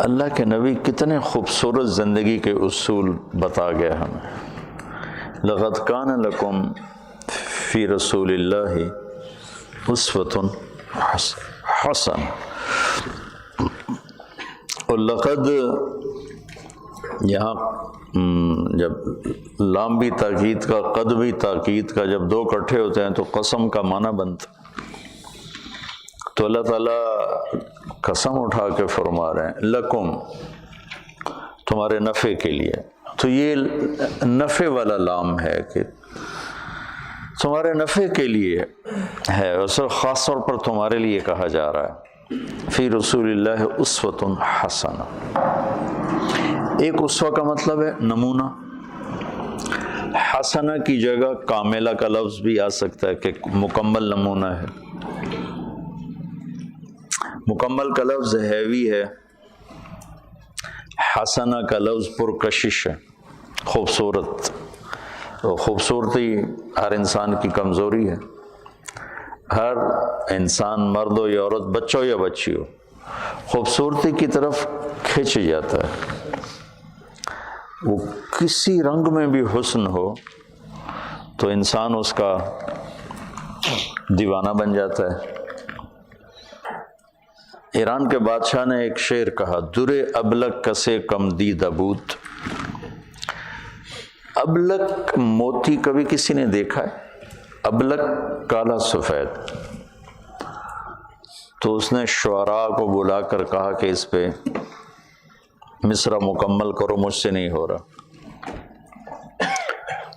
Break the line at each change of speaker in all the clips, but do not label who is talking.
اللہ کے نبی کتنے خوبصورت زندگی کے اصول بتا گئے ہمیں. لقد کان لکم فی رسول اللہ اسوۃ حسن. اور لقد یہاں جب لام بھی تاکید کا قد بھی تاکید کا جب دو اکٹھے ہوتے ہیں تو قسم کا معنی بنتا. تو اللہ تعالیٰ قسم اٹھا کے فرما رہے ہیں لکم تمہارے نفع کے لیے. تو یہ نفع والا لام ہے کہ تمہارے نفع کے لیے ہے، اور خاص طور پر تمہارے لیے کہا جا رہا ہے. فی رسول اللہ اسوۃ حسنہ. ایک اسوہ کا مطلب ہے نمونہ. حسنہ کی جگہ کاملہ کا لفظ بھی آ سکتا ہے کہ مکمل نمونہ ہے. مکمل کا لفظ ہیوی ہے، حسنہ کا لفظ پرکشش ہے، خوبصورت. خوبصورتی ہر انسان کی کمزوری ہے. ہر انسان مرد ہو یا عورت، بچہ ہو یا بچی ہو، خوبصورتی کی طرف کھنچ جاتا ہے. وہ کسی رنگ میں بھی حسن ہو تو انسان اس کا دیوانہ بن جاتا ہے. ایران کے بادشاہ نے ایک شعر کہا، در ابلک کسے کم دی دبوت. ابلک موتی کبھی کسی نے دیکھا ہے؟ ابلک کالا سفید. تو اس نے شعراء کو بلا کر کہا کہ اس پہ مصرع مکمل کرو، مجھ سے نہیں ہو رہا.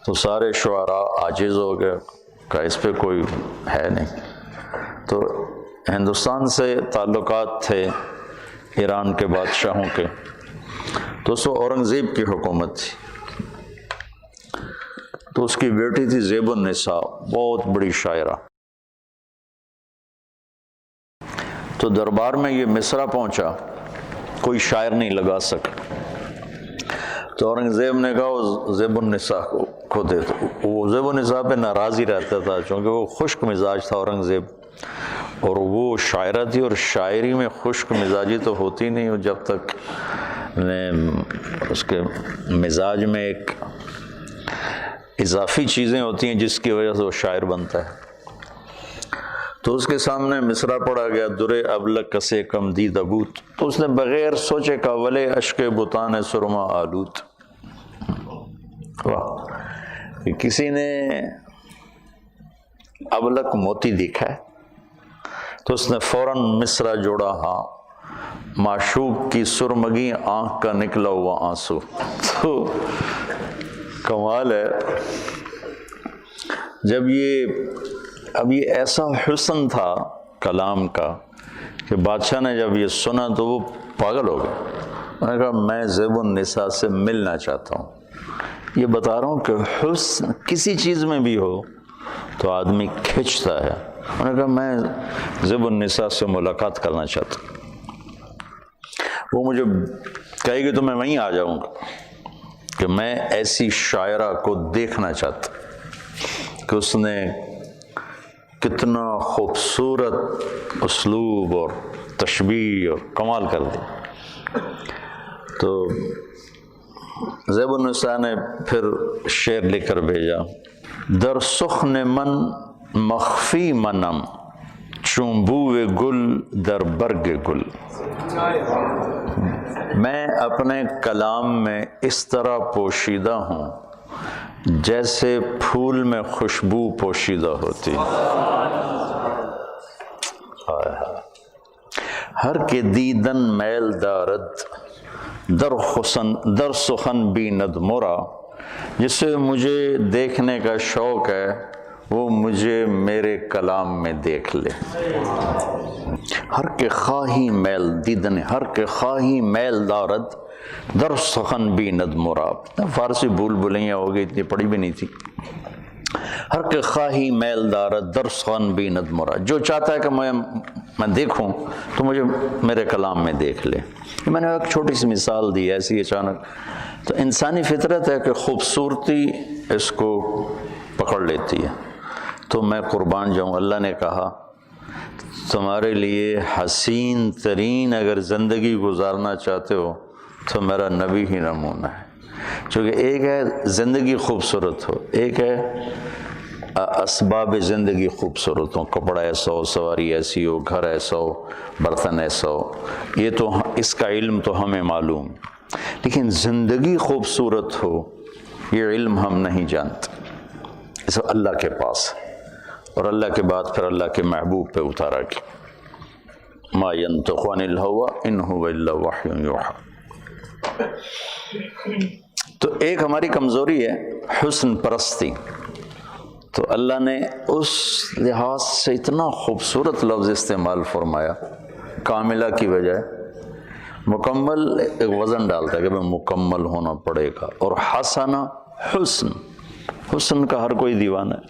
تو سارے شعراء عاجز ہو گئے، کہا اس پہ کوئی ہے نہیں. تو ہندوستان سے تعلقات تھے ایران کے بادشاہوں کے. تو اس وقت اورنگزیب کی حکومت تھی. تو اس کی بیٹی تھی زیب النساء، بہت بڑی شاعرہ. تو دربار میں یہ مصرع پہنچا، کوئی شاعر نہیں لگا سکا. تو اورنگزیب نے کہا وہ زیب النساء کو دے دو. وہ زیب النساء پہ ناراض ہی رہتا تھا چونکہ وہ خشک مزاج تھا اورنگزیب، اور وہ شاعرہ تھی، اور شاعری میں خشک مزاجی تو ہوتی نہیں جب تک اس کے مزاج میں ایک اضافی چیزیں ہوتی ہیں جس کی وجہ سے وہ شاعر بنتا ہے. تو اس کے سامنے مصرع پڑھا گیا، در ابلک کسے کم دی دبوت. تو اس نے بغیر سوچے کا ولے اشک بتان سرما آلوت. واہ! کسی نے ابلک موتی دیکھا ہے؟ تو اس نے فوراً مصرع جوڑا، ہاں معشوق کی سرمگی آنکھ کا نکلا ہوا آنسو. تو کمال ہے. جب اب یہ ایسا حسن تھا کلام کا کہ بادشاہ نے جب یہ سنا تو وہ پاگل ہو گیا. میں نے کہا میں زیب النساء سے ملنا چاہتا ہوں. یہ بتا رہا ہوں کہ حسن کسی چیز میں بھی ہو تو آدمی کھنچتا ہے. میں نے کہا میں زیب النساء سے ملاقات کرنا چاہتا ہوں. وہ مجھے کہے گی تو میں وہیں آ جاؤں گا کہ میں ایسی شاعرہ کو دیکھنا چاہتا کہ اس نے کتنا خوبصورت اسلوب اور تشبیہ اور کمال کر دی. تو زیب النساء نے پھر شعر لکھ کر بھیجا، در سخن من مخفی منم چون بوئے گل در برگ گل. میں اپنے کلام میں اس طرح پوشیدہ ہوں جیسے پھول میں خوشبو پوشیدہ ہوتی. ہر کے دیدن میل دارد در سخن بیند مرا. جسے مجھے دیکھنے کا شوق ہے وہ مجھے میرے کلام میں دیکھ لے. ہر کے خواہی میل دیدن، ہر کے خواہی میل دارد در سخن بیند مرا. فارسی بھول بھلیاں ہو گئی، اتنی پڑھی بھی نہیں تھی. ہر کے خواہی میل دارد در سخن بیند مرا. جو چاہتا ہے کہ میں دیکھوں تو مجھے میرے کلام میں دیکھ لے. میں نے ایک چھوٹی سی مثال دی ایسی اچانک. تو انسانی فطرت ہے کہ خوبصورتی اس کو پکڑ لیتی ہے. تو میں قربان جاؤں، اللہ نے کہا تمہارے لیے حسین ترین اگر زندگی گزارنا چاہتے ہو تو میرا نبی ہی نمونہ ہے. چونکہ ایک ہے زندگی خوبصورت ہو، ایک ہے اسباب زندگی خوبصورت ہو، کپڑا ایسا ہو، سواری ایسی ہو، گھر ایسا ہو، برتن ایسا ہو، یہ تو اس کا علم تو ہمیں معلوم، لیکن زندگی خوبصورت ہو یہ علم ہم نہیں جانتے. یہ سب اللہ کے پاس ہے، اور اللہ کے بعد پھر اللہ کے محبوب پہ اتارا گیا. ما ينطق عن الهوى ان هو الا وحی یوحی. تو ایک ہماری کمزوری ہے حسن پرستی. تو اللہ نے اس لحاظ سے اتنا خوبصورت لفظ استعمال فرمایا، کاملہ کی بجائے مکمل. ایک وزن ڈالتا ہے کہ مکمل ہونا پڑے گا. اور حسن، حسن کا ہر کوئی دیوانہ ہے.